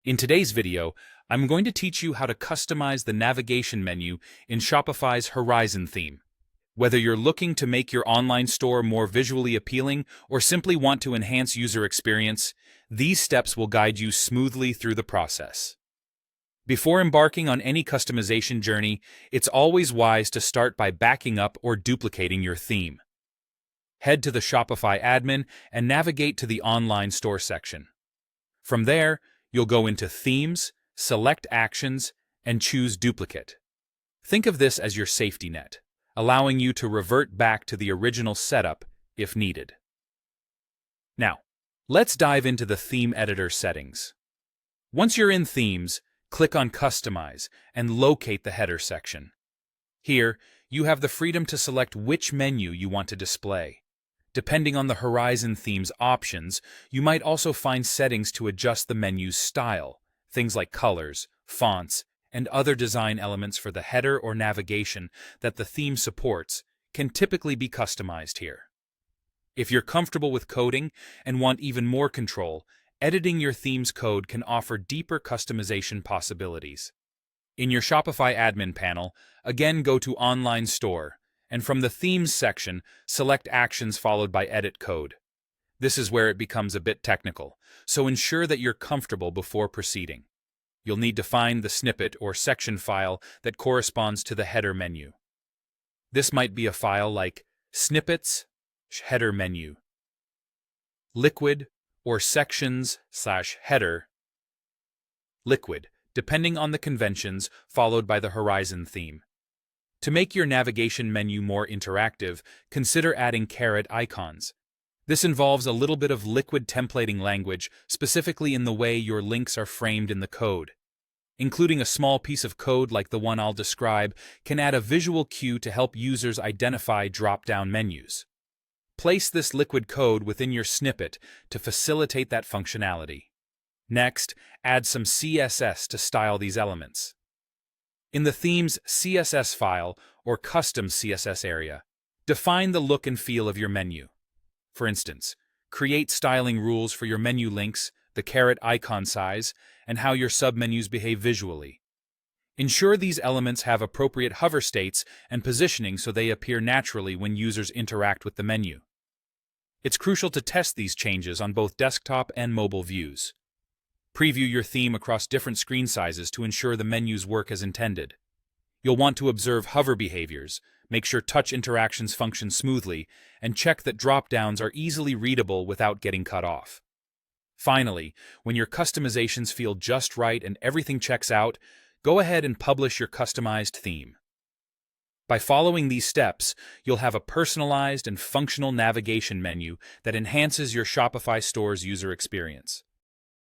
In today's video, I'm going to teach you how to customize the navigation menu in Shopify's Horizon theme. Whether you're looking to make your online store more visually appealing or simply want to enhance user experience, these steps will guide you smoothly through the process. Before embarking on any customization journey, it's always wise to start by backing up or duplicating your theme. Head to the Shopify admin and navigate to the online store section. From there, you'll go into Themes, select Actions, and choose Duplicate. Think of this as your safety net, allowing you to revert back to the original setup if needed. Now, let's dive into the theme editor settings. Once you're in Themes, click on Customize and locate the header section. Here, you have the freedom to select which menu you want to display. Depending on the Horizon theme's options, you might also find settings to adjust the menu's style, things like colors, fonts, and other design elements for the header or navigation that the theme supports can typically be customized here. If you're comfortable with coding and want even more control, editing your theme's code can offer deeper customization possibilities. In your Shopify admin panel, again go to Online Store, and from the Themes section, select Actions followed by Edit Code. This is where it becomes a bit technical, so ensure that you're comfortable before proceeding. You'll need to find the snippet or section file that corresponds to the header menu. This might be a file like snippets header menu, liquid, or sections/header liquid, depending on the conventions followed by the Horizon theme. To make your navigation menu more interactive, consider adding caret icons. This involves a little bit of liquid templating language, specifically in the way your links are framed in the code. Including a small piece of code like the one I'll describe can add a visual cue to help users identify drop-down menus. Place this liquid code within your snippet to facilitate that functionality. Next, add some CSS to style these elements. In the theme's CSS file or custom CSS area, define the look and feel of your menu. For instance, create styling rules for your menu links, the caret icon size, and how your submenus behave visually. Ensure these elements have appropriate hover states and positioning so they appear naturally when users interact with the menu. It's crucial to test these changes on both desktop and mobile views. Preview your theme across different screen sizes to ensure the menus work as intended. You'll want to observe hover behaviors, make sure touch interactions function smoothly, and check that drop-downs are easily readable without getting cut off. Finally, when your customizations feel just right and everything checks out, go ahead and publish your customized theme. By following these steps, you'll have a personalized and functional navigation menu that enhances your Shopify store's user experience.